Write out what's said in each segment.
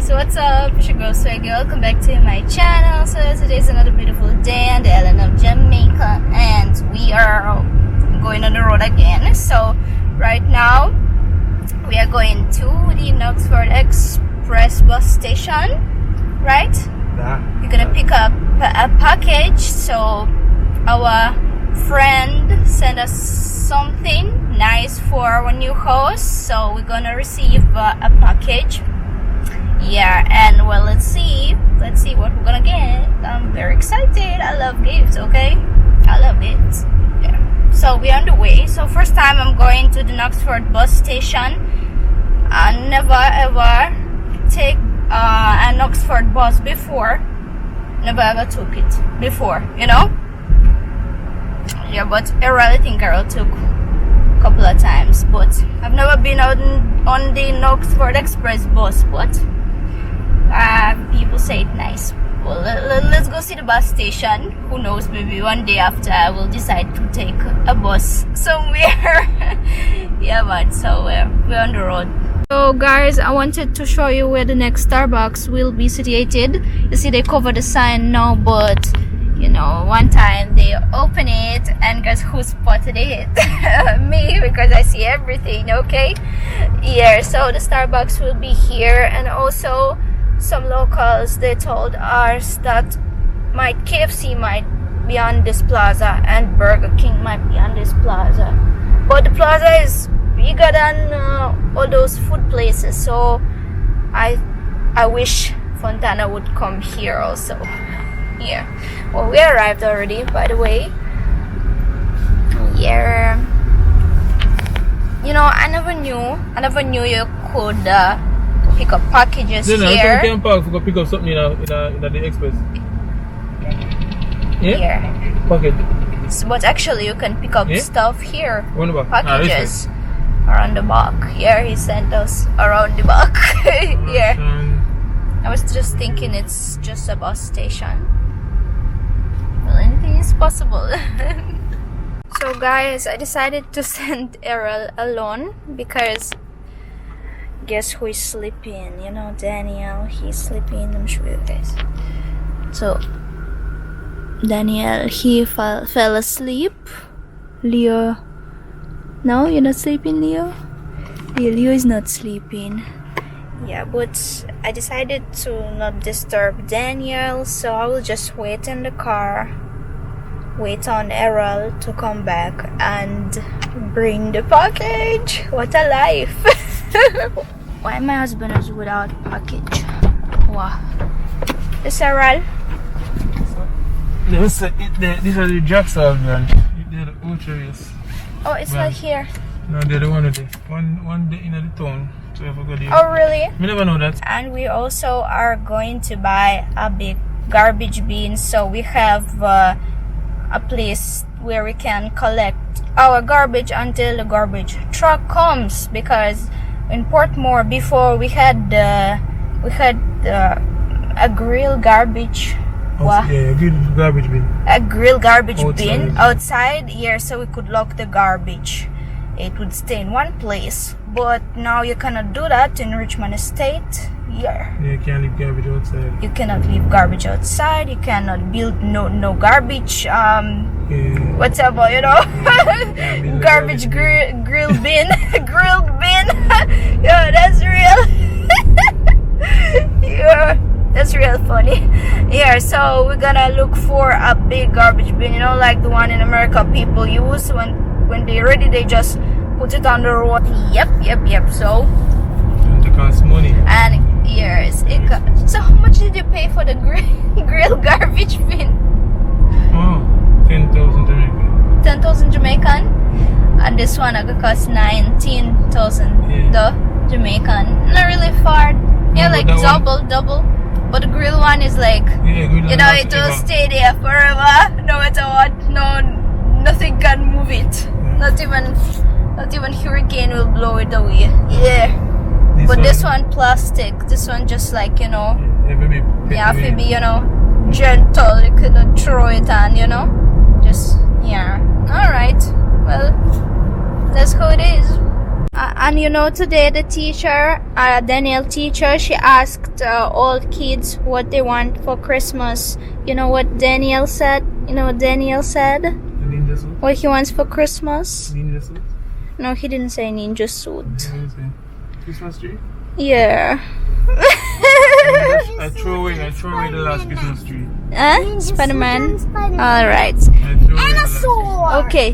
guys, what's up? It's your girl Swaggy. Welcome back to my channel. So today's another beautiful day on the island of Jamaica, and we are going on the road again. So right now we are going to the Knoxford Express bus station, right? We're gonna pick up a package. So our friend sent us something nice for our new house, so we're gonna receive a package. Yeah, and well, let's see what we're gonna get. I'm very excited. I love gifts. Okay, I love it. Yeah, so we're on the way. So first time I'm going to the Knoxford bus station. I never ever take an Knoxford bus before. Never ever took it before, you know. Yeah, but I think I took a couple of times, but I've never been on the Knoxford Express bus, but people say it's nice. Well, let's go see the bus station. Who knows, maybe one day after I will decide to take a bus somewhere. Yeah, man, so we're on the road. So guys, I wanted to show you where the next Starbucks will be situated. You see they cover the sign now, but you know, one time they open it, and guess who spotted it? Me, because I see everything. Okay, yeah, so the Starbucks will be here, and also some locals, they told us that KFC might be on this plaza and Burger King might be on this plaza, but the plaza is bigger than all those food places, so I wish Fontana would come here also. Yeah, well, we arrived already, by the way. Yeah, you know, I never knew you could pick up packages here. You can park to go pick up something in the express. Yeah? Here. Pocket. But actually you can pick up stuff here. Packages around the back. Here he sent us around the back. Yeah. I was just thinking it's just a bus station. Well, anything is possible. So guys, I decided to send Errol alone because guess who is sleeping? You know, Daniel, he's sleeping. Let me show you guys. So Daniel, he fell asleep. Leo, no, you're not sleeping, Leo? Yeah, Leo is not sleeping. Yeah, but I decided to not disturb Daniel, so I will just wait in the car, wait on Errol to come back and bring the package. What a life. Why my husband is without package? Wow. Is Errol? These are the Jackson branch. They're the Ultras. Oh, it's not here. No, they're the one of the one day in the town. So I forgot you. Oh, really? We never know that. And we also are going to buy a big garbage bin, so we have a place where we can collect our garbage until the garbage truck comes, because in Portmore before we had a grill garbage. Yeah, a grill garbage bin. A grill garbage bin outside here, so we could lock the garbage. It would stay in one place, but now you cannot do that in Richmond Estate. Yeah, you can't leave garbage outside. You cannot leave garbage outside. You cannot build no garbage. Whatever, you know. Garbage grill bin, grilled bin. Yeah, that's real. Yeah, that's real funny. Yeah, so we're gonna look for a big garbage bin, you know, like the one in America people use when they're ready, they just put it on the road. Yep. So and it costs money. And yes, so how much did you pay for the grill garbage bin? Oh, 10,000 Jamaican. 10,000 Jamaican, and this one I could cost 19,000 the Jamaican. Not really far. Yeah, like double. But the grill one is like, you know, it will stay there forever, no matter what. No, nothing can move it. Yeah. Not even hurricane will blow it away. Yeah. This one plastic. This one just like, you know. Yeah, if it be, you know, gentle. You cannot throw it on, you know. Just yeah. All right. Well, that's how it is. And you know, today the teacher, Daniel teacher, she asked all kids what they want for Christmas. You know what Daniel said? You know what Daniel said? Ninja suit? What he wants for Christmas? Ninja suit? No, he didn't say ninja suit. Christmas tree? Yeah. I throw away the last Christmas tree. Spider-Man? Alright. Okay.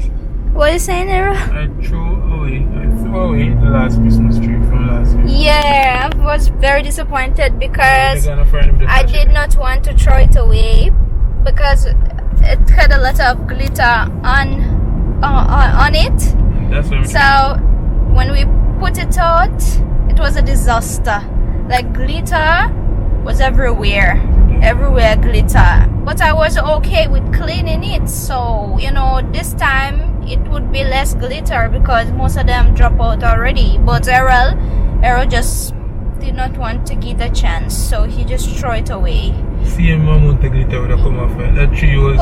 What are you saying, Era? I threw away the last Christmas tree from last year. Yeah, I was very disappointed because I I did not want to throw it away because it had a lot of glitter on it. That's what So when we put it out, it was a disaster. Like glitter was everywhere glitter. But I was okay with cleaning it. So you know, this time it would be less glitter because most of them drop out already. But Errol just did not want to give a chance, so he just threw it away. Same amount of glitter would have come off. That tree was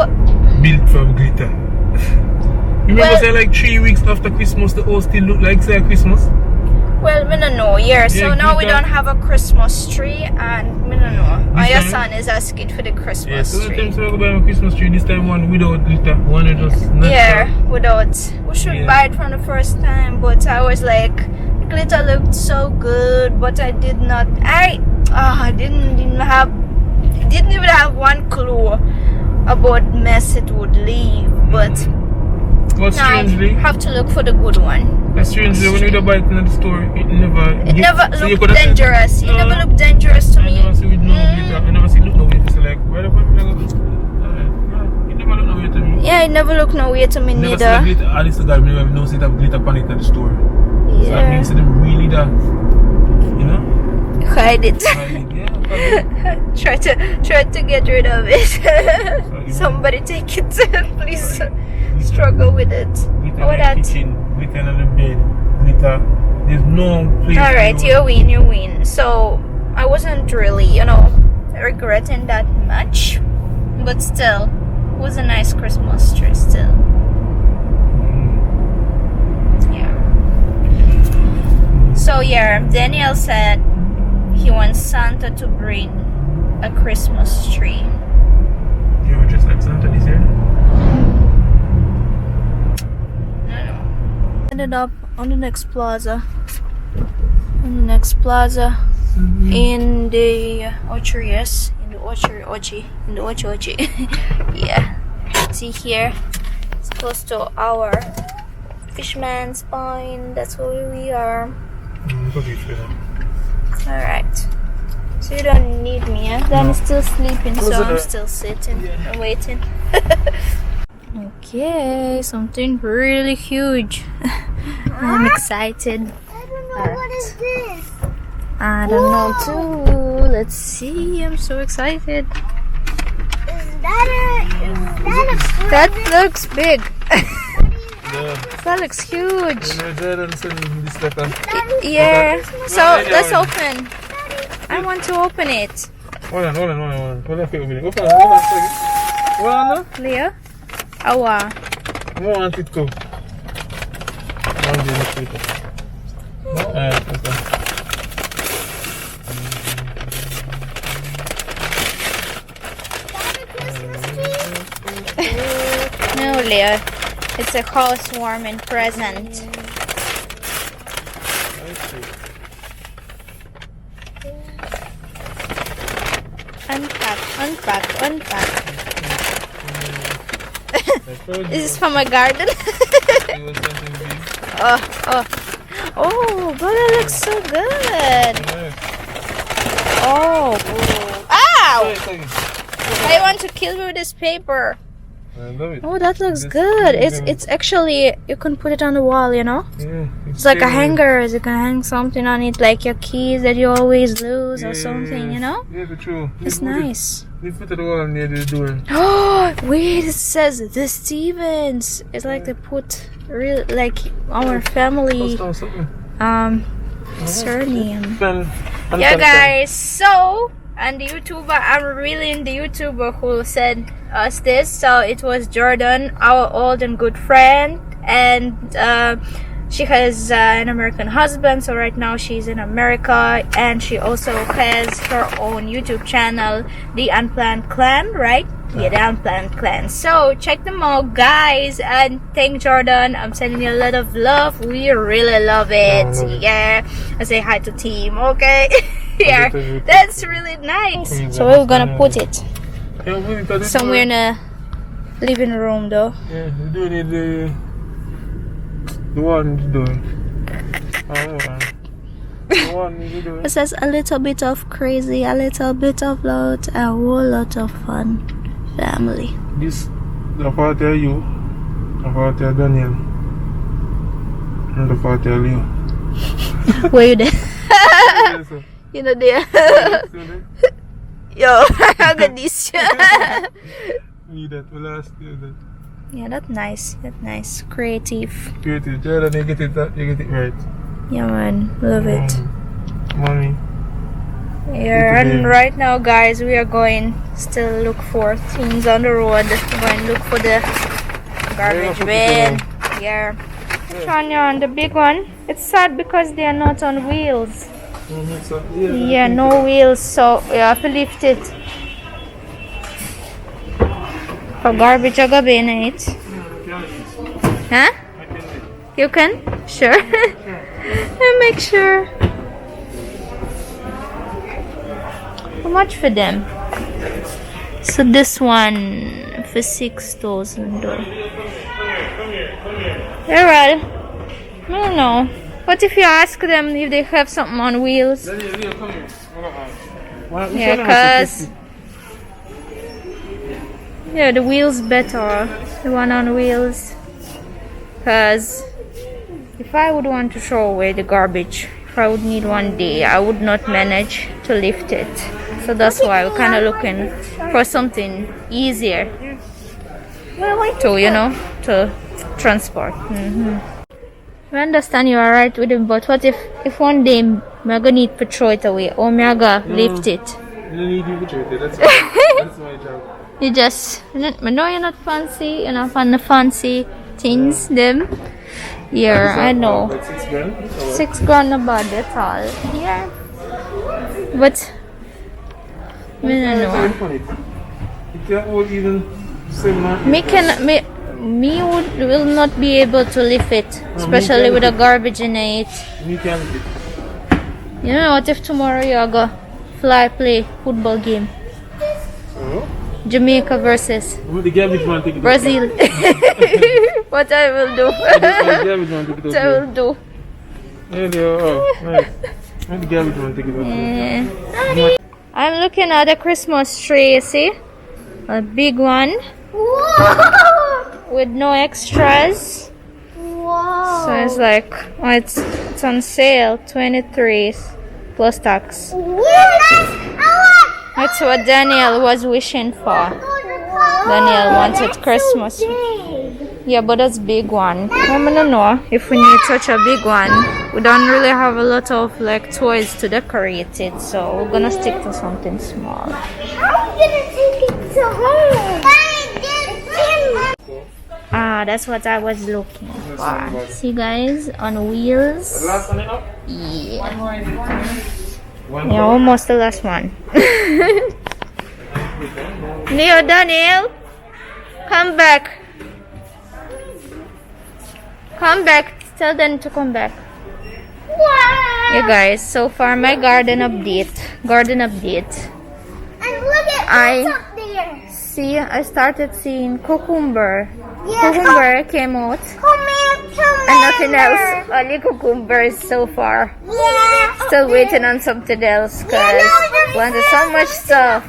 built from glitter. Remember, say like 3 weeks after Christmas, the house still look like say Christmas. Well, I don't know. Yeah, so now we don't have a Christmas tree, and I don't know. My son is asking for the Christmas so tree. the time so we buy a Christmas tree, this time one without glitter, one that just natural. Yeah, without. We should buy it from the first time, but I was like, the glitter looked so good, but I did not. I didn't even have one clue about mess it would leave, but. But strangely, I have to look for the good one. But strangely, when you buy it in the store, it never looked dangerous. It never looked dangerous to me. I never see with no glitter. I never see look no way to like where the it never look no way to me. Yeah, it never looked no way to me never neither. See glitter. At least the guy never no see that glitter on it at the store. Yeah. So that means them really that, you know. Hide it. Yeah. try to get rid of it. Somebody take it, please. Struggle with it. Glitter in the kitchen, glitter on the bed, glitter. There's no place. Alright, you win. So I wasn't really, regretting that much, but still, it was a nice Christmas tree still. Yeah. So yeah, Daniel said he wants Santa to bring a Christmas tree. You were just like Santa this year? Ended up on the next plaza. In the orchard, yes. In the orchard. Yeah. See here, it's close to our Fisherman's Point. That's where we are. Alright. So you don't need me, eh? Danny's still sleeping, so I'm still sitting and waiting. Okay, something really huge. I'm excited. I don't know what is this. I don't know too. Let's see. I'm so excited. That looks big. That looks huge. Yeah. So let's open. I want to open it. Hold on. Leo? Awa. I want it to. No, Leo. It's a housewarming present. Unpack. This is from my garden. Oh, but it looks so good. Oh, ow! I want to kill you with this paper. Oh, that looks good. It's actually, you can put it on the wall, Yeah, it's like a hanger. You can hang something on it, like your keys that you always lose or something, Yeah, but true. It's nice. You put it all near the door. Oh, wait, it says the Stevens. It's like they put real, like our family surname. Yeah, guys, so and the YouTuber, I'm revealing the YouTuber who said us this. So it was Jordan, our old and good friend, and she has an American husband, so right now she's in America, and she also has her own YouTube channel, The Unplanned Clan, right? Yeah, The Unplanned Clan. So check them out, guys, and thank Jordan. I'm sending you a lot of love. We really love it. Yeah, I say hi to team, okay? Yeah, that's really nice. So we're gonna put it somewhere in the living room, though. Yeah, you do need the one you doing. The one you doing. It says a little bit of crazy, a little bit of loud, a whole lot of fun. Family. This the party of you, the party of Daniel, and the party of Leo. Where you there? You know there. Yo, I got this. Need that, we last year that. Yeah, that's nice. That's nice. Creative. Creative, Jordan, you get it right. Yeah, man, love it. Mommy. Yeah, and right now, guys, we are going still look for things on the road. We're going to look for the garbage bin. Yeah. Which one you're on? The big one? It's sad because they are not on wheels. Yeah, no wheels, so you have to lift it. For garbage, I got in it. Huh? You can? Sure. And make sure. How much for them? So this one for 6,000 though. Alright. I don't know. What if you ask them if they have something on wheels? Yeah, cause yeah, the wheels better. The one on wheels. Cause if I would want to throw away the garbage, if I would need one day, I would not manage to lift it. So that's why we're kind of looking for something easier to, you know, to transport. I understand you are right with him, but what if one day I'm gonna need to throw it away or I'm gonna lift it? You need to throw it, that's my job. You just, I know you're not fancy, you're not on the fancy things, them. Yeah, I know. Like 6 grand? 6 grand not bad at all. Yeah. But I don't know. You can't hold even 7 Me will not be able to lift it, especially with the garbage in it. Me can lift it. You know what if tomorrow you go play football game? Oh? Jamaica versus The garbage man take it Brazil. What I will do. What I will do. Yeah, they are. Oh, nice. The garbage man take it Yeah. I'm looking at a Christmas tree, you see? A big one. Whoa! With no extras. Whoa! So it's like, oh, it's on sale, 23 plus tax. That's what Daniel was wishing for. Daniel wanted Christmas. Yeah, but that's big one. I don't know if we need such a big one. We don't really have a lot of like toys to decorate it, so we're gonna stick to something small. How are you gonna take it to home? Ah, that's what I was looking for. See, guys, on wheels. Yeah. Yeah, almost the last one. Leo, Daniel, come back. Come back. Tell them to come back. Wow! Yeah, guys. So far, my garden update. And look at what's up there. See, I started seeing cucumber. Yeah, Cucumber came out. And nothing else. Only cucumbers so far. Yeah. Still waiting on something else because wanted so much stuff.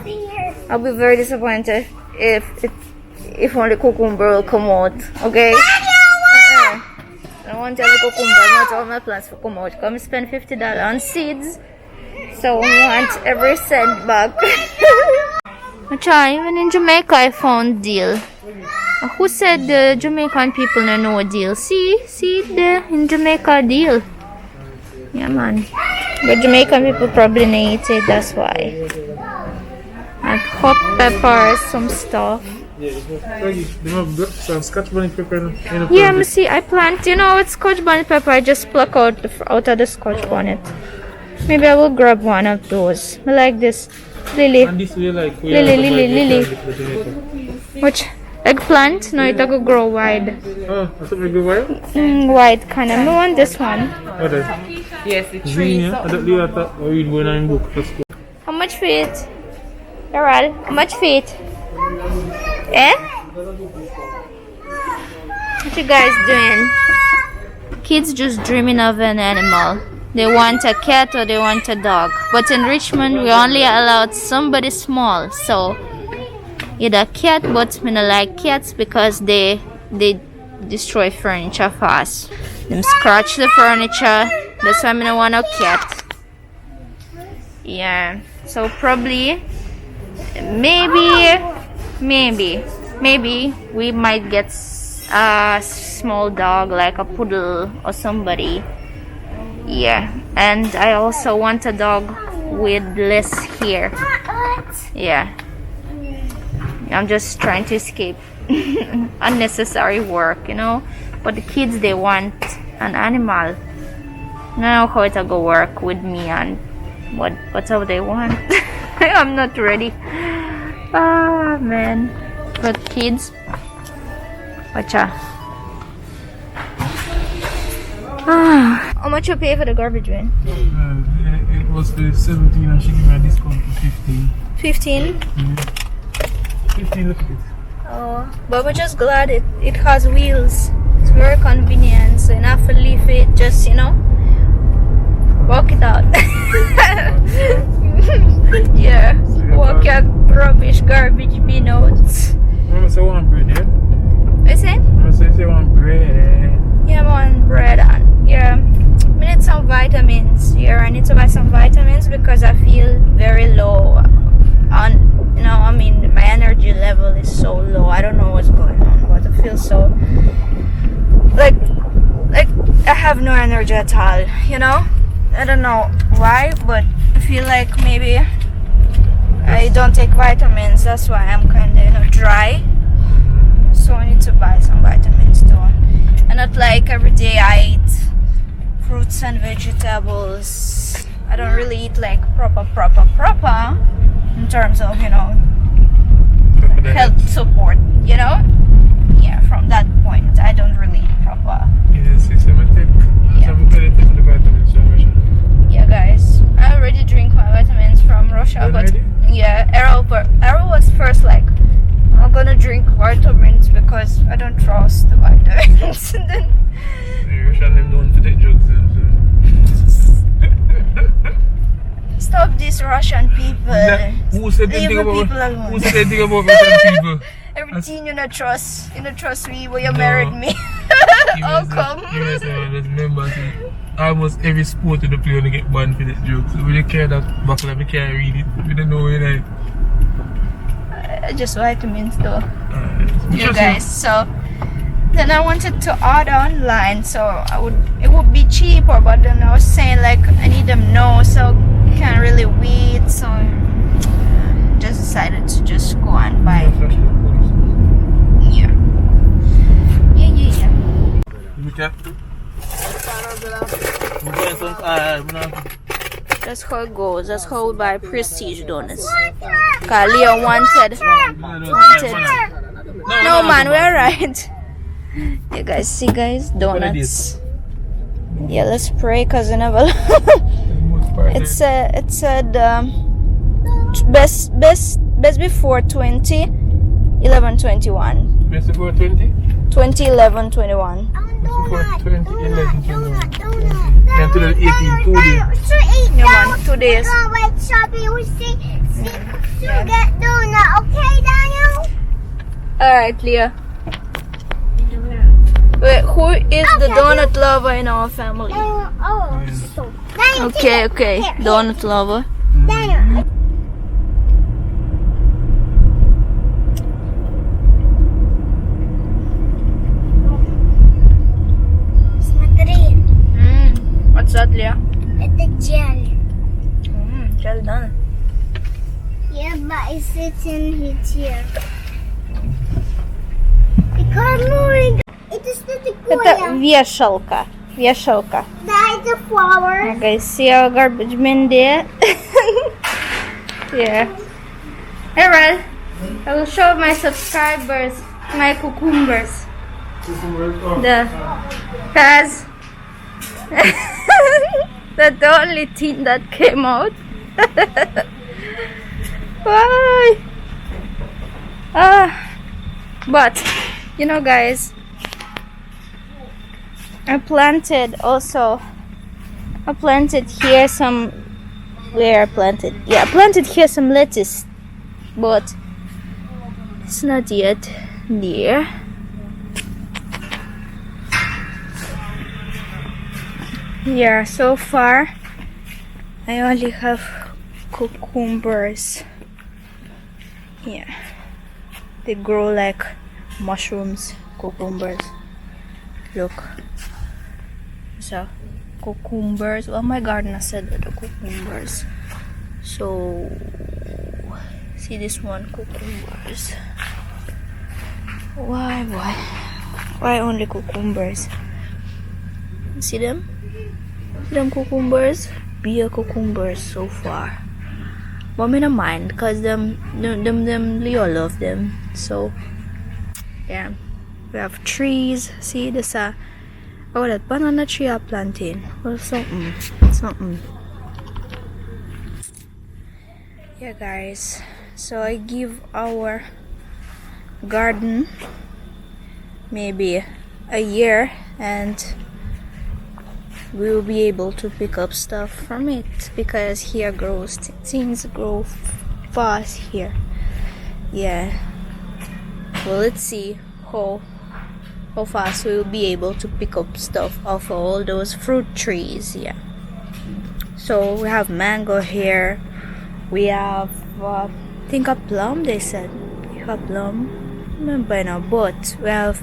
I'll be very disappointed if only cucumber will come out. Okay? I want only cucumber, not all my plants for come out. Come spend $50 on seeds. So we want every cent back. Even in Jamaica I found deal. Who said the Jamaican people don't know a deal? See the in Jamaica deal. Yeah, man. But Jamaican people probably need it, that's why. Like hot peppers, some stuff. Yeah, they have some Scotch bonnet pepper in the Yeah, me see, I plant, you know, it's Scotch bonnet pepper. I just pluck out out of the Scotch bonnet. Maybe I will grab one of those. I like this. Lily. And this way, like, Lily. Which? Eggplant? No, it will grow wide. Oh, that's a very good one. Wide kind of. I want this one. What is? Yes, the tree. Green, yeah? I don't know that. I read one in book. Let's go. How much feet? Carol, how much feet? Eh? What you guys doing? Kids just dreaming of an animal. They want a cat or they want a dog. But in Richmond, we only allowed somebody small. So, either cat, but I don't like cats because they destroy furniture fast. Them scratch the furniture. That's why I don't want a cat. Yeah. So probably, maybe we might get a small dog like a poodle or somebody. Yeah, and I also want a dog with less hair. Yeah, I'm just trying to escape unnecessary work, you know. But the kids, they want an animal. Now how it go work with me and whatever they want. I'm not ready. Ah, man. But kids, watcha. How much you pay for the garbage bin? It was for 17 and she gave me a discount for 15. 15? 15, look at it. Oh, but we're just glad it has wheels. It's very convenient, so you don't have to leave it, just, you know, walk it out. Yeah, walk your rubbish garbage bin out. Mama say one bread, yeah? What you saying? Mama say one bread. Yeah, I want bread and yeah. I need some vitamins here. I need to buy some vitamins because I feel very low on, you know, I mean, my energy level is so low. I don't know what's going on, but I feel so like I have no energy at all, you know. I don't know why, but I feel like maybe I don't take vitamins. That's why I'm kind of, you know, dry. So I need to buy some vitamins too. And not like every day I eat fruits and vegetables. I don't really eat like proper in terms of, you know, health support, you know. Yeah, from that point I don't really eat proper. Yes, it's a mistake. Some benefits of the vitamins from Russia. Yeah, guys, I already drink my vitamins from Russia, but yeah, Arrow was first like, I'm gonna drink vitamins because I don't trust the vitamins. And then Russian them known to take drugs. stop these Russian people. Who said Leave anything the about people alone. Who said anything about Russian people? Everything you not trust me when you married me. How come? You guys remember, almost every sport in the play when they get banned for this joke. So we don't care that buckle, we can't read it. We don't know where it is. Just vitamins though. You guys. So then I wanted to order online, so it would be cheaper, but then I was saying like I need them now, so can't really wait. So just decided to just go and buy. Yeah. That's how it goes. That's how we buy prestige donuts. Cause Leo wanted. No man, we're right. You guys see, guys, donuts. Yeah, let's pray, cause you never. It said best before 20, 11, 21. Best before 20? 20, 11, 21. Before 20, 11, 21. Until 18, 2 days. Yeah, man, 2 days. Alright, Leah. Wait, who is the donut lover in our family? Okay, donut lover. What's that, Leah? It's a gel. Gel done. Yeah, but it sits in here. Karmoid. It is the Это вешалка. Вешалка. That's the flower. Okay, see our garbage bin there? Yeah. Alright. I will show my subscribers my cucumbers. Cause that's the only thing that came out. Why? But you know, guys, I planted here some. Where I planted? Yeah, I planted here some lettuce, but it's not yet there. Yeah, so far I only have cucumbers. Yeah, they grow like mushrooms. Cucumbers. Look. So cucumbers. Well, my gardener said that the cucumbers. So see this one, cucumbers. Why only cucumbers? See them? See them cucumbers? Be a cucumbers so far. But me don't mind because them Leo love them. So yeah, we have trees. See this oh, that banana tree are planting. Well, something. Yeah, guys. So I give our garden maybe a year, and we will be able to pick up stuff from it because here things grow fast here. Yeah. Well, let's see how fast we will be able to pick up stuff off all those fruit trees. Yeah. So we have mango here. We have I think a plum. They said we have plum. I don't remember now, but we have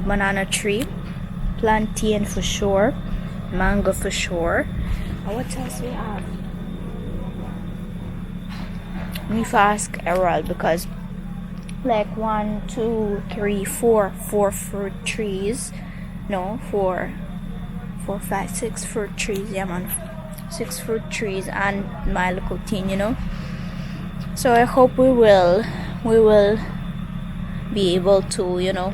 banana tree, plantain for sure, mango for sure. And what else we have? We need to ask Errol because like 1, 2, 3, 4 fruit trees. No, 4, 5, 6 fruit trees. Yeah, man, 6 fruit trees and my little thing, you know. So I hope we will be able to, you know,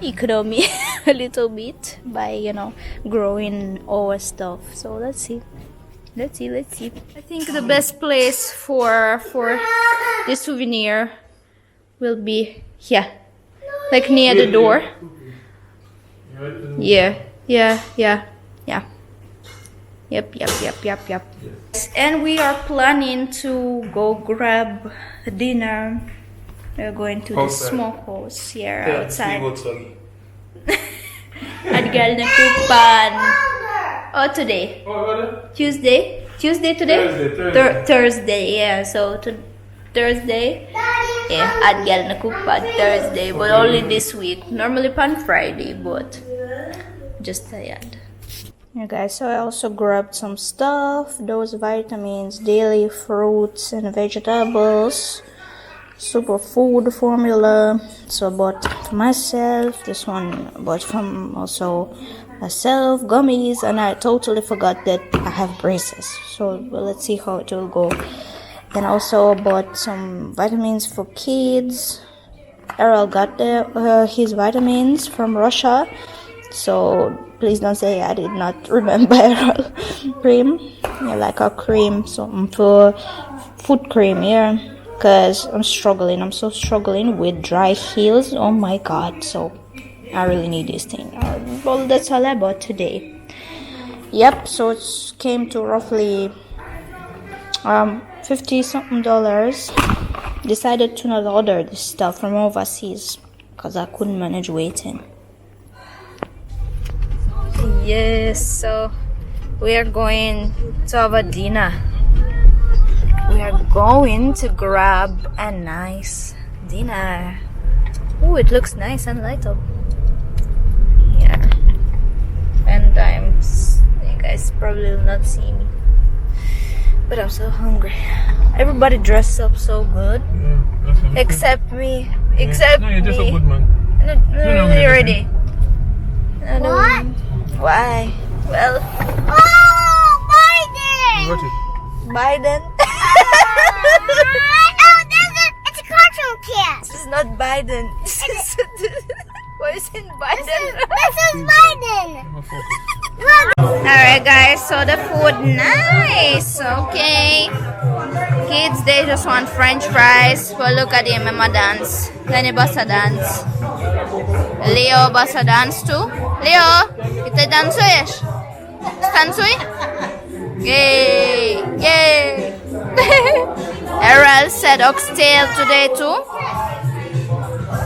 economy a little bit by, you know, growing our stuff. So let's see. I think the best place for this souvenir will be here, like near the door. Yeah. Yep. And we are planning to go grab dinner. We're going to the smokehouse here outside. At Galnakupan. Oh, today. Tuesday today? Thursday, yeah. So to Thursday. Yeah, at Galnakupan Thursday, but only this week. Normally on Friday, but just tired. Yeah, guys, so I also grabbed some stuff, those vitamins, daily fruits and vegetables, superfood formula. So I bought for myself, this one I bought from also myself, gummies, and I totally forgot that I have braces. So well, let's see how it will go. And also bought some vitamins for kids. Errol got his vitamins from Russia. So please don't say I did not remember Errol. Cream, yeah, like a cream, something for foot cream, yeah. Because I'm so struggling with dry heels. Oh my god, so I really need this thing. Well, that's all I bought today. Yep, so it came to roughly $50 something. Decided to not order this stuff from overseas because I couldn't manage waiting. Yes, so we are going to have a dinner. We are going to grab a nice dinner. Oh, it looks nice and light up. Yeah. And you guys probably will not see me, but I'm so hungry. Everybody dressed up so good, except me. Except No, you're just a me. good man. No, You're not really gonna ready. What? Why? Well, Oh, Biden! What is Biden. Oh, it's a cartoon kid. This is not Biden. Why is it Biden? This is Biden. my focus? Alright guys, so the food nice, okay. Kids, they just want french fries. But look at him, Mama dance. Then he bust dance. Leo bust dance too. Leo, kita dansujesz? Stancuj? Yay, yay. Errol said oxtail today too.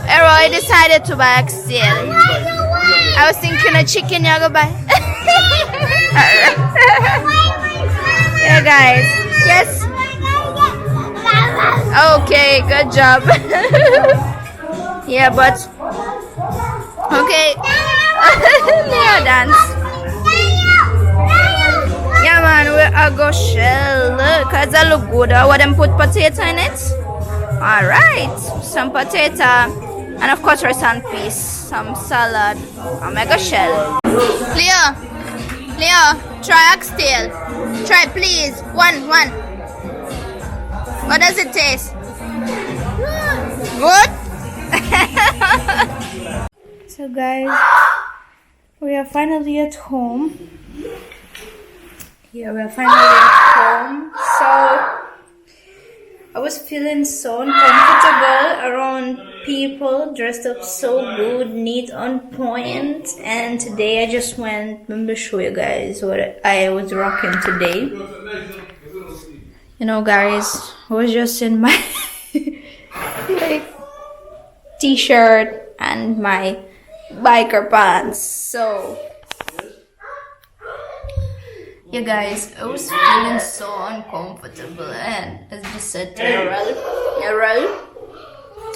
Errol decided to buy oxtail. I was thinking of chicken, you go buy. Yeah, guys. Yes. Okay, good job. Yeah, but okay. Yeah, dance. Yeah, man, I go shell. Cause I look good. What them put potato in it? All right, some potato, and of course rice and peas, some salad. I'm gonna go shell. Leo, try oxtail. Try, please. One. What does it taste? Good? So guys, we are finally at home. Yeah, we are finally at home. So I was feeling so uncomfortable around people dressed up so good, neat, on point. And today I just went, let me show you guys what I was rocking today. You know, guys, I was just in my like t-shirt and my biker pants. So yeah, guys, I was feeling so uncomfortable, and as I just said to Errol,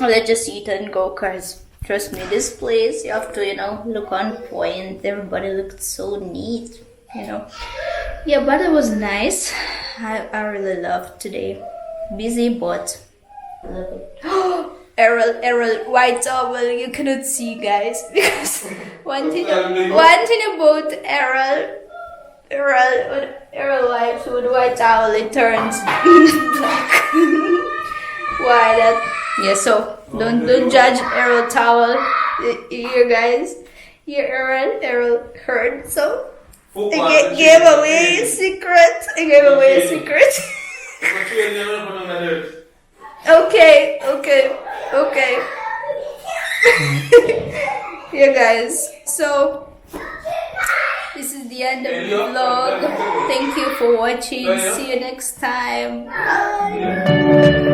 let's just eat and go, cause trust me, this place you have to, you know, look on point. Everybody looked so neat, you know. Yeah, but it was nice. I really loved today. Busy, but love it. Errol, white towel. You cannot see, guys, because one thing about Errol wipes with white towel, it turns black. Why that? Yeah, so don't judge Errol towel. You guys, Errol heard, so I gave away a secret. Okay. Yeah, guys, so this is the end of the vlog. Thank you for watching. See you next time. Bye.